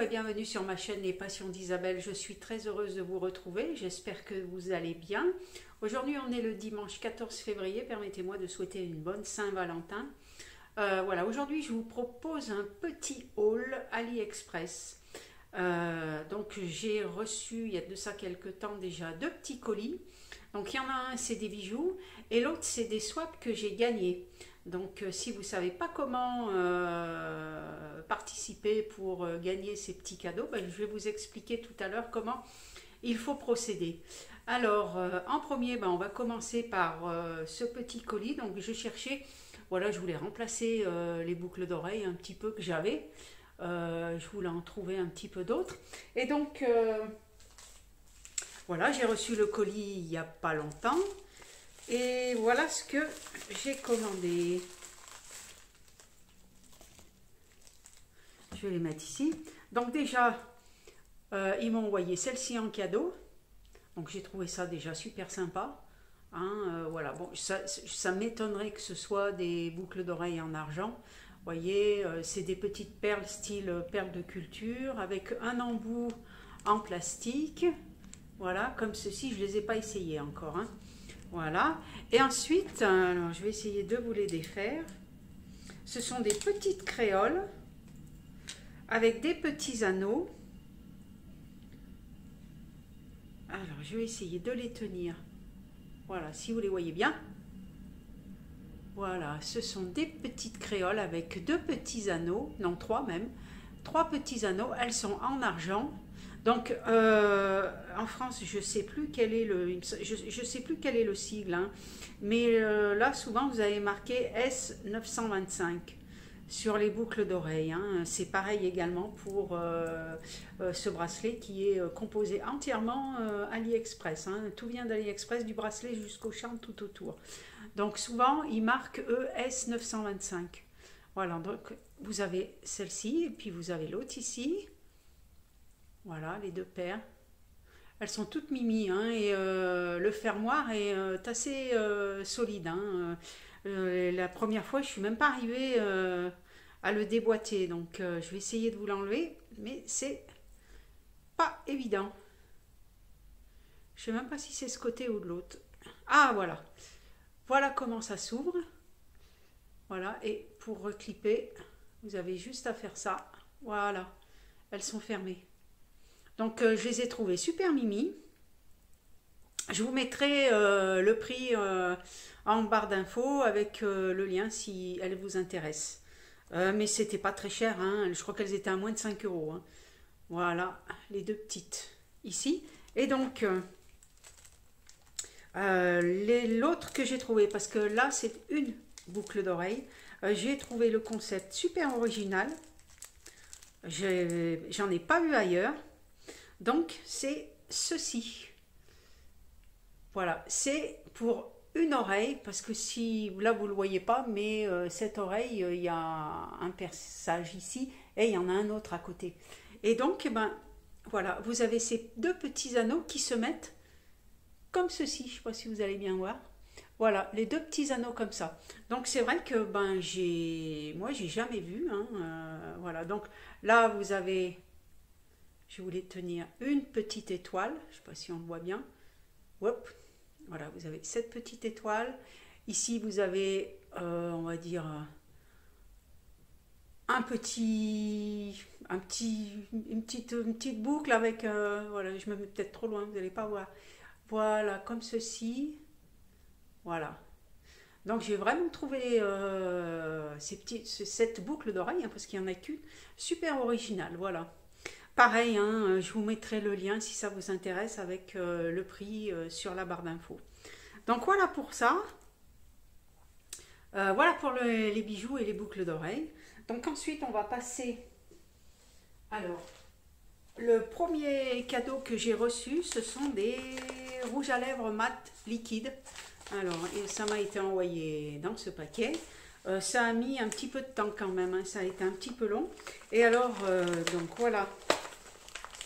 et bienvenue sur ma chaîne Les Passions d'Isabelle. Je suis très heureuse de vous retrouver, j'espère que vous allez bien. Aujourd'hui on est le dimanche 14 février, permettez-moi de souhaiter une bonne Saint-Valentin. Voilà, aujourd'hui je vous propose un petit haul AliExpress. Donc j'ai reçu il y a de ça quelques temps déjà deux petits colis. Donc il y en a un c'est des bijoux et l'autre c'est des swaps que j'ai gagnés. Donc si vous ne savez pas comment participer pour gagner ces petits cadeaux, ben, je vais vous expliquer tout à l'heure comment il faut procéder. Alors en premier, ben, on va commencer par ce petit colis. Donc je cherchais, voilà, je voulais remplacer les boucles d'oreilles un petit peu que j'avais. Je voulais en trouver un petit peu d'autres. Et donc voilà, j'ai reçu le colis il n'y a pas longtemps. Et voilà ce que j'ai commandé. Je vais les mettre ici. Donc déjà, ils m'ont envoyé celle-ci en cadeau. Donc j'ai trouvé ça déjà super sympa. Hein, voilà, bon, ça m'étonnerait que ce soit des boucles d'oreilles en argent. Vous voyez, c'est des petites perles style perles de culture avec un embout en plastique. Voilà, comme ceci, je ne les ai pas essayés encore. Hein. Voilà. Et ensuite, alors, je vais essayer de vous les défaire. Ce sont des petites créoles avec des petits anneaux. Alors, je vais essayer de les tenir. Voilà, si vous les voyez bien. Voilà, ce sont des petites créoles avec deux petits anneaux, non, trois même. Trois petits anneaux, elles sont en argent. Donc, en France, je sais plus quel est je sais plus quel est le sigle, hein, mais là, souvent, vous avez marqué S925 sur les boucles d'oreilles. Hein. C'est pareil également pour ce bracelet qui est composé entièrement AliExpress. Hein. Tout vient d'AliExpress, du bracelet jusqu'au charme tout autour. Donc, souvent, ils marquent ES925. Voilà, donc vous avez celle-ci et puis vous avez l'autre ici. Voilà, les deux paires. Elles sont toutes mimi, hein, et le fermoir est assez solide. Hein. La première fois, je ne suis même pas arrivée à le déboîter. Donc, je vais essayer de vous l'enlever, mais c'est pas évident. Je ne sais même pas si c'est ce côté ou de l'autre. Ah, voilà. Voilà comment ça s'ouvre. Voilà, et pour reclipper, vous avez juste à faire ça. Voilà, elles sont fermées. Donc, je les ai trouvées super mimi. Je vous mettrai le prix en barre d'infos avec le lien si elles vous intéressent. Mais c'était pas très cher, hein. Je crois qu'elles étaient à moins de 5 euros. Hein. Voilà, les deux petites ici. Et donc, l'autre que j'ai trouvé, parce que là, c'est une boucle d'oreille. J'ai trouvé le concept super original. J'en ai pas vu ailleurs. Donc, c'est ceci. Voilà, c'est pour une oreille, parce que si, là, vous ne le voyez pas, mais cette oreille, il y a un perçage ici, et il y en a un autre à côté. Et donc, ben, voilà, vous avez ces deux petits anneaux qui se mettent comme ceci. Je ne sais pas si vous allez bien voir. Voilà, les deux petits anneaux comme ça. Donc, c'est vrai que, ben, moi, j'ai jamais vu. Hein, voilà, donc là, vous avez... Je voulais tenir une petite étoile. Je ne sais pas si on le voit bien. Hop. Voilà, vous avez cette petite étoile. Ici, vous avez, on va dire, une petite boucle avec... voilà, je me mets peut-être trop loin, vous n'allez pas voir. Voilà, comme ceci. Voilà. Donc, j'ai vraiment trouvé cette boucle d'oreille, hein, parce qu'il n'y en a qu'une, super originale. Voilà. Pareil, hein, je vous mettrai le lien si ça vous intéresse avec le prix sur la barre d'infos. Donc voilà pour ça. Voilà pour les bijoux et les boucles d'oreilles. Donc ensuite, on va passer... Alors, le premier cadeau que j'ai reçu, ce sont des rouges à lèvres mat liquide. Alors, ça m'a été envoyé dans ce paquet. Ça a mis un petit peu de temps quand même, hein, ça a été un petit peu long. Et alors, donc voilà.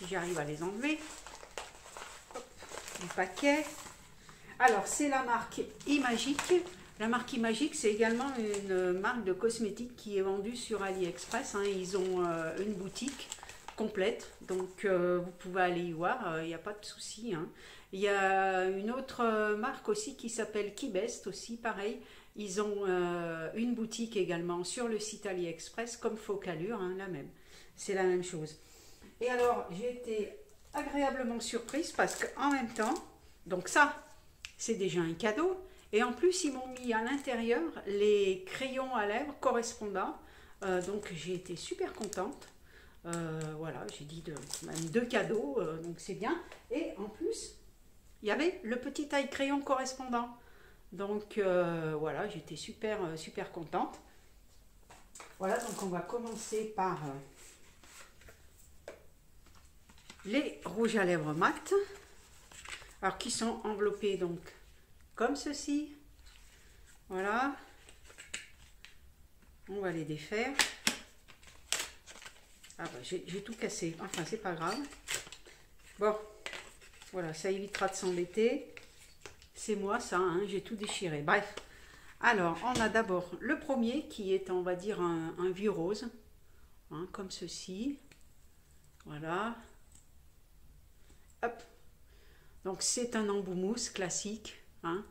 J'arrive à les enlever du paquet. Alors, c'est la marque Imagic. La marque Imagic, c'est également une marque de cosmétiques qui est vendue sur AliExpress. Hein. Ils ont une boutique complète, donc vous pouvez aller y voir, il n'y a pas de souci, hein. Il y a une autre marque aussi qui s'appelle Kibest aussi, pareil. Ils ont une boutique également sur le site AliExpress comme Focalure, hein, la même. C'est la même chose. Et alors, j'ai été agréablement surprise parce qu'en même temps, donc ça, c'est déjà un cadeau. Et en plus, ils m'ont mis à l'intérieur les crayons à lèvres correspondants. Donc, j'ai été super contente. Voilà, j'ai dit même 2 cadeaux, donc c'est bien. Et en plus, il y avait le petit taille crayon correspondant. Donc, voilà, j'étais super contente. Voilà, donc on va commencer par les rouges à lèvres mat. Alors, qui sont enveloppés donc comme ceci. Voilà. On va les défaire. Ah bah, j'ai tout cassé. Enfin, c'est pas grave. Bon, voilà, ça évitera de s'embêter. C'est moi ça, hein, j'ai tout déchiré. Bref. Alors, on a d'abord le premier qui est, on va dire, un vieux rose. Hein, comme ceci. Voilà. Hop. Donc, c'est un embout mousse classique. Hein.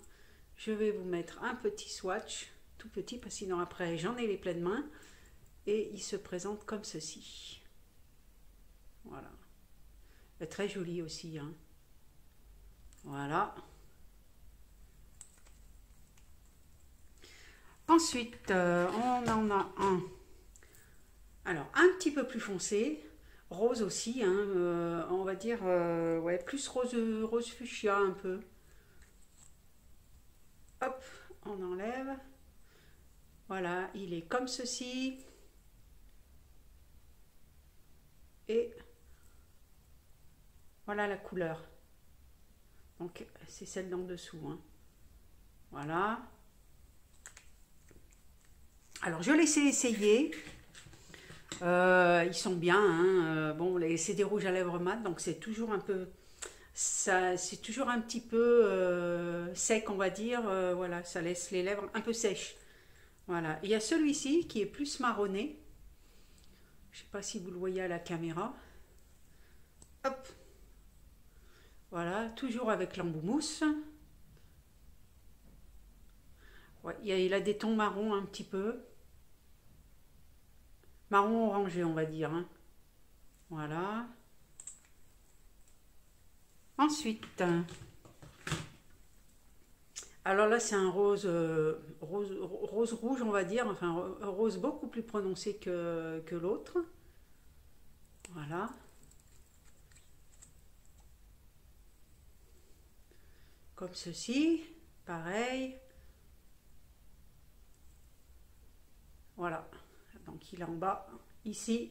Je vais vous mettre un petit swatch, tout petit, parce que sinon après j'en ai les pleines mains. Et il se présente comme ceci. Voilà. Il est très joli aussi. Hein. Voilà. Ensuite, on en a un. Alors, un petit peu plus foncé. Rose aussi. Hein, on va dire, ouais, plus rose fuchsia un peu. Hop, on enlève. Voilà, il est comme ceci. Et voilà la couleur. Donc, c'est celle d'en dessous. Hein. Voilà. Alors, je les ai essayés. Ils sont bien. Hein. Bon, c'est des rouges à lèvres mat, donc c'est toujours un peu... c'est toujours un petit peu sec, on va dire. Voilà, ça laisse les lèvres un peu sèches. Voilà. Il y a celui-ci qui est plus marronné. Je ne sais pas si vous le voyez à la caméra. Hop. Voilà, toujours avec l'embout mousse. Ouais, il a des tons marron un petit peu. Marron orangé, on va dire. Hein. Voilà. Ensuite, alors là, c'est un rose rouge, on va dire. Enfin, un rose beaucoup plus prononcé que l'autre. Voilà. Comme ceci. Pareil. Voilà. Donc, il est en bas, ici.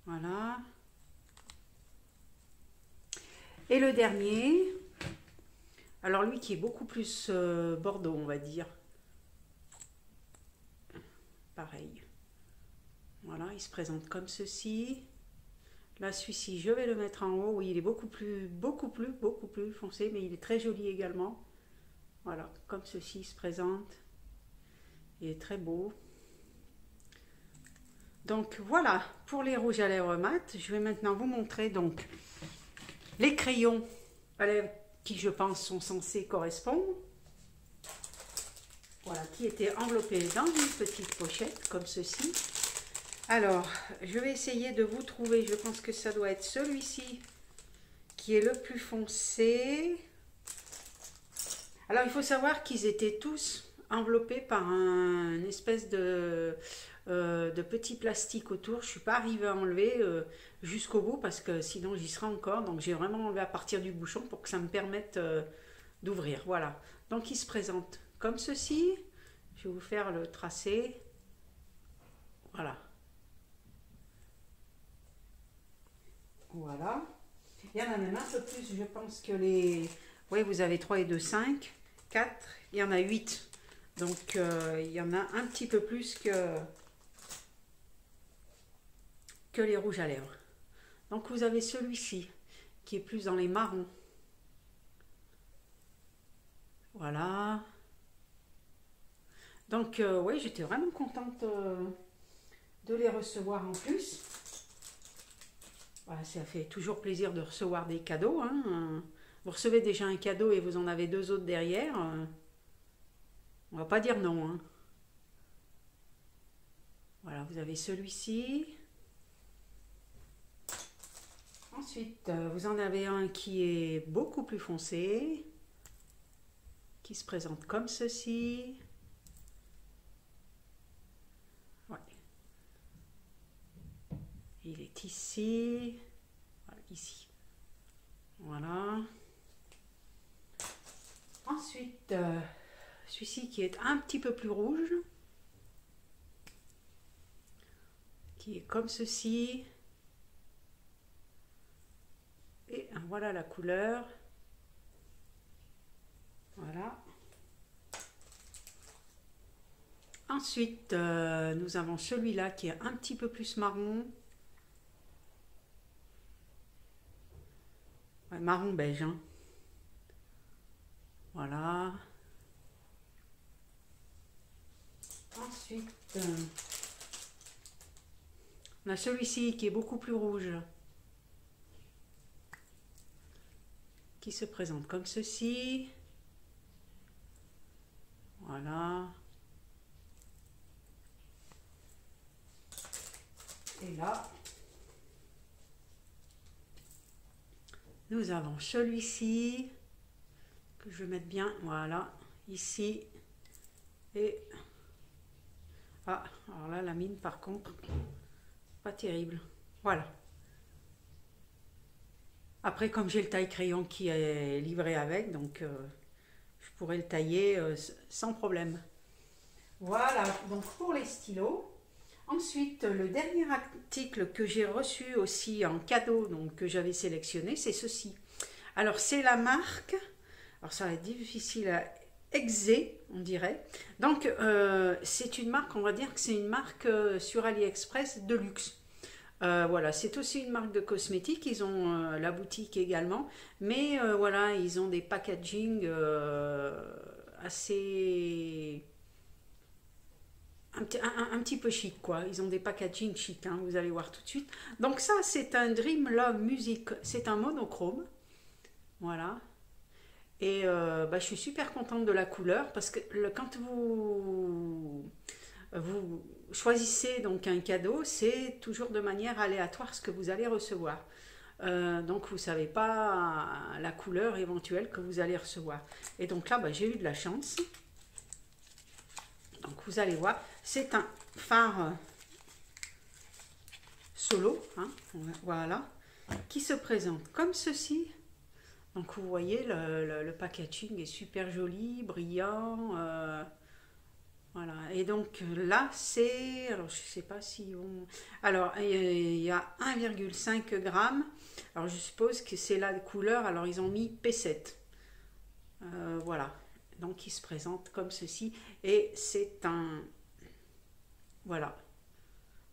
Voilà. Et le dernier, alors lui qui est beaucoup plus bordeaux, on va dire. Pareil. Voilà, il se présente comme ceci. Là, celui-ci, je vais le mettre en haut. Oui, il est beaucoup plus foncé, mais il est très joli également. Voilà, comme ceci, il se présente. Il est très beau. Donc voilà pour les rouges à lèvres mat. Je vais maintenant vous montrer donc les crayons à lèvres qui, je pense, sont censés correspondre. Voilà, qui étaient enveloppés dans une petite pochette comme ceci. Alors, je vais essayer de vous trouver, je pense que ça doit être celui-ci qui est le plus foncé. Alors, il faut savoir qu'ils étaient tous enveloppés par une espèce de petit plastique autour. Je ne suis pas arrivée à enlever jusqu'au bout parce que sinon j'y serai encore. Donc, j'ai vraiment enlevé à partir du bouchon pour que ça me permette d'ouvrir. Voilà. Donc, il se présente comme ceci. Je vais vous faire le tracé. Voilà. Voilà. Il y en a même un peu plus, je pense que les... Oui, vous avez 3 et 2, 5, 4. Il y en a 8. Donc, il y en a un petit peu plus que les rouges à lèvres. Donc, vous avez celui-ci qui est plus dans les marrons. Voilà. Donc, oui, j'étais vraiment contente de les recevoir en plus. Voilà, ça fait toujours plaisir de recevoir des cadeaux, hein. Vous recevez déjà un cadeau et vous en avez deux autres derrière. On va pas dire non, hein. Voilà, vous avez celui-ci. Ensuite, vous en avez un qui est beaucoup plus foncé, qui se présente comme ceci. Ouais. Il est ici. Voilà, ici. Voilà. Ensuite, celui-ci qui est un petit peu plus rouge, qui est comme ceci. Et voilà la couleur. Voilà. Ensuite, nous avons celui-là qui est un petit peu plus marron. Ouais, marron beige, hein. Voilà. Ensuite, on a celui-ci qui est beaucoup plus rouge, qui se présente comme ceci. Voilà. Et là, nous avons celui-ci, que je vais mettre bien, voilà, ici. Et, ah, alors là, la mine, par contre, pas terrible. Voilà. Après, comme j'ai le taille-crayon qui est livré avec, donc je pourrais le tailler sans problème. Voilà, donc pour les stylos. Ensuite, le dernier article que j'ai reçu aussi en cadeau, donc que j'avais sélectionné, c'est ceci. Alors, c'est la marque, alors ça va être difficile à Exé, on dirait. Donc, c'est une marque, on va dire que c'est une marque sur AliExpress de luxe. Voilà, c'est aussi une marque de cosmétiques, ils ont la boutique également, mais voilà, ils ont des packaging assez... Un petit peu chic, quoi. Ils ont des packaging chic, hein, vous allez voir tout de suite. Donc ça, c'est un Dream Love Music, c'est un monochrome, voilà. Et bah, je suis super contente de la couleur, parce que quand vous choisissez donc un cadeau, c'est toujours de manière aléatoire ce que vous allez recevoir. Donc vous ne savez pas la couleur éventuelle que vous allez recevoir. Et donc là, bah, j'ai eu de la chance. Donc vous allez voir, c'est un fard solo, hein, voilà, qui se présente comme ceci. Donc vous voyez, le packaging est super joli, brillant. Voilà, et donc là c'est, alors je sais pas si on... Alors il y a 1,5 g, alors je suppose que c'est la couleur, alors ils ont mis P7. Voilà, donc il se présente comme ceci, et c'est un... Voilà.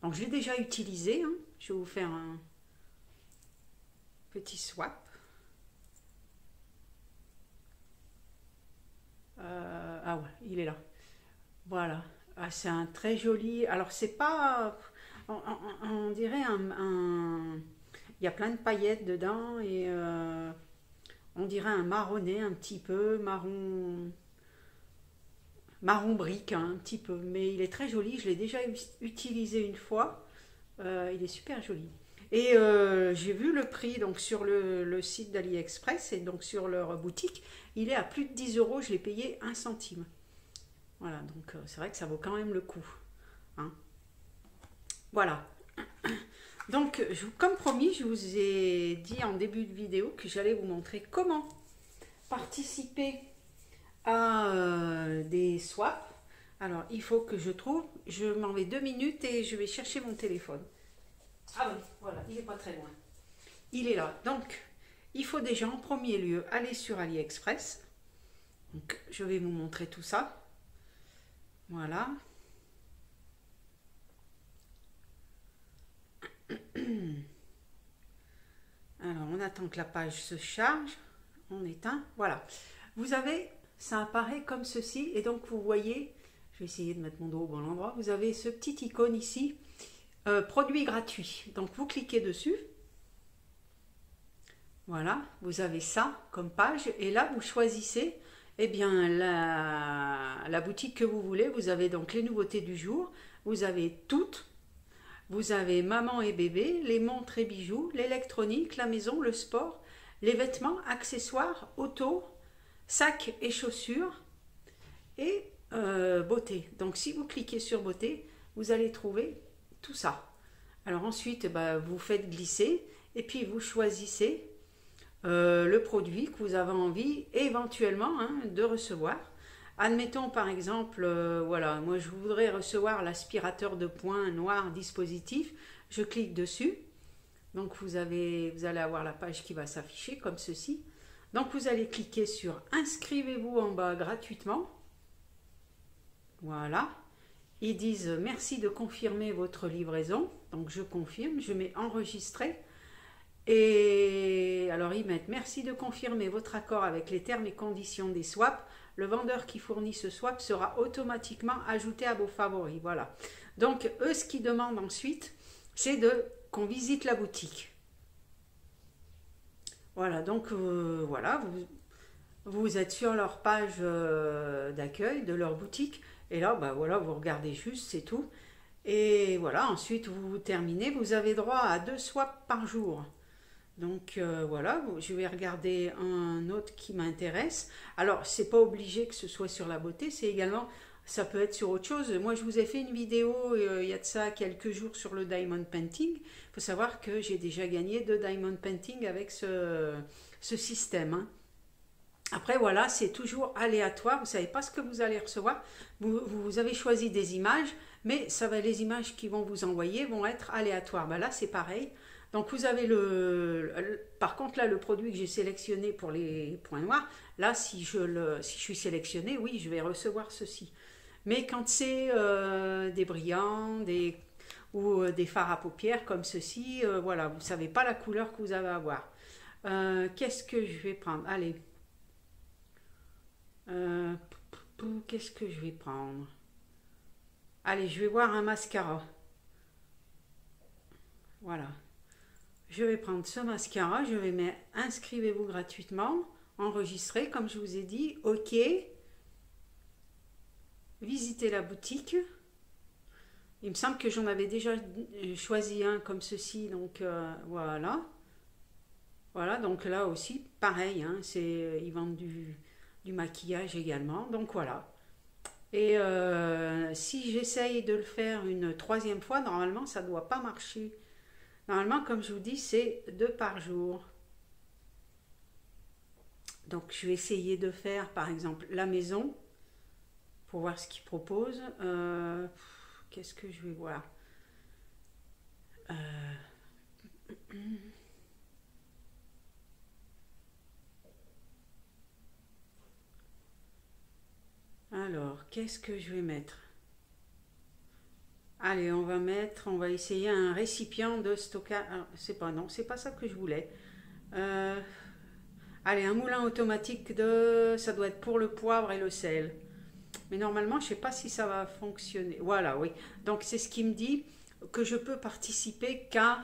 Donc je l'ai déjà utilisé, hein. Je vais vous faire un petit swap. Ah ouais, il est là. Voilà, ah, c'est un très joli. Alors c'est pas, on dirait il y a plein de paillettes dedans et on dirait un marronné un petit peu, marron brique, hein, un petit peu. Mais il est très joli. Je l'ai déjà utilisé une fois. Il est super joli. Et j'ai vu le prix donc sur le site d'AliExpress et donc sur leur boutique, il est à plus de 10 euros. Je l'ai payé 1 centime. Voilà, donc c'est vrai que ça vaut quand même le coup, hein. Voilà. Donc, comme promis, je vous ai dit en début de vidéo que j'allais vous montrer comment participer à des swaps. Alors, il faut que je m'en vais 2 minutes et je vais chercher mon téléphone. Ah oui, voilà, il n'est pas très loin. Il est là. Donc, il faut déjà en premier lieu aller sur AliExpress. Donc, je vais vous montrer tout ça. Voilà. Alors, on attend que la page se charge. On éteint. Voilà. Vous avez, ça apparaît comme ceci. Et donc, vous voyez, je vais essayer de mettre mon dos au bon endroit. Vous avez ce petit icône ici produit gratuit. Donc vous cliquez dessus. Voilà, vous avez ça comme page. Et là, vous choisissez eh bien, la boutique que vous voulez. Vous avez donc les nouveautés du jour. Vous avez toutes. Vous avez maman et bébé, les montres et bijoux, l'électronique, la maison, le sport, les vêtements, accessoires, auto, sacs et chaussures et beauté. Donc si vous cliquez sur beauté, vous allez trouver tout ça. Alors ensuite, vous faites glisser et puis vous choisissez le produit que vous avez envie éventuellement de recevoir. Admettons par exemple, voilà, moi je voudrais recevoir l'aspirateur de points noir dispositif. Je clique dessus. Donc vous allez avoir la page qui va s'afficher comme ceci. Donc vous allez cliquer sur inscrivez-vous en bas gratuitement. Voilà. Ils disent merci de confirmer votre livraison. Donc je confirme, je mets enregistrer. Et alors ils mettent merci de confirmer votre accord avec les termes et conditions des swaps. Le vendeur qui fournit ce swap sera automatiquement ajouté à vos favoris. Voilà. Donc eux, ce qu'ils demandent ensuite, c'est qu'on visite la boutique. Voilà, donc voilà, vous êtes sur leur page d'accueil de leur boutique. Et là, voilà, vous regardez juste, c'est tout. Et voilà, ensuite vous terminez. Vous avez droit à 2 swaps par jour. Donc voilà, je vais regarder un autre qui m'intéresse. Alors, c'est pas obligé que ce soit sur la beauté, c'est également, ça peut être sur autre chose. Moi, je vous ai fait une vidéo il y a de ça quelques jours sur le diamond painting. Il faut savoir que j'ai déjà gagné 2 diamond painting avec ce système. Après, voilà, c'est toujours aléatoire. Vous ne savez pas ce que vous allez recevoir. Vous avez choisi des images, mais les images qui vont vous envoyer vont être aléatoires. Là, c'est pareil. Donc vous avez par contre là le produit que j'ai sélectionné pour les points noirs, là si je suis sélectionné, oui je vais recevoir ceci. Mais quand c'est des brillants, ou des fards à paupières comme ceci, voilà, vous ne savez pas la couleur que vous allez avoir. Qu'est-ce que je vais prendre? Allez. Qu'est-ce que je vais prendre? Allez, je vais voir un mascara. Voilà. Je vais prendre ce mascara, je vais mettre inscrivez-vous gratuitement, enregistrer comme je vous ai dit, ok, visiter la boutique. Il me semble que j'en avais déjà choisi un comme ceci, donc voilà. Voilà, donc là aussi, pareil, ils vendent du maquillage également, donc voilà. Et si j'essaye de le faire une 3e fois, normalement ça ne doit pas marcher. Normalement, comme je vous dis, c'est 2 par jour. Donc, je vais essayer de faire, par exemple, la maison, pour voir ce qu'ils proposent. Qu'est-ce que je vais voir? Alors, qu'est-ce que je vais mettre? Allez, on va essayer un récipient de stockage. C'est pas ça que je voulais. Allez, un moulin automatique ça doit être pour le poivre et le sel. Mais normalement, je ne sais pas si ça va fonctionner. Voilà, oui. Donc, c'est ce qui me dit que je peux participer qu'à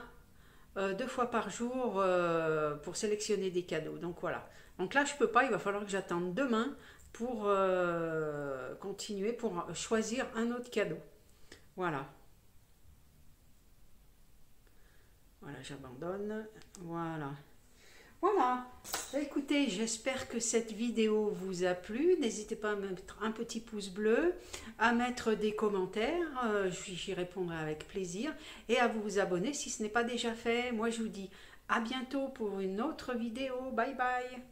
2 fois par jour pour sélectionner des cadeaux. Donc, voilà. Donc là, je ne peux pas. Il va falloir que j'attende demain pour continuer, pour choisir un autre cadeau. Voilà. Voilà, j'abandonne. Voilà. Voilà. Écoutez, j'espère que cette vidéo vous a plu. N'hésitez pas à mettre un petit pouce bleu, à mettre des commentaires. J'y répondrai avec plaisir. Et à vous abonner si ce n'est pas déjà fait. Moi, je vous dis à bientôt pour une autre vidéo. Bye bye.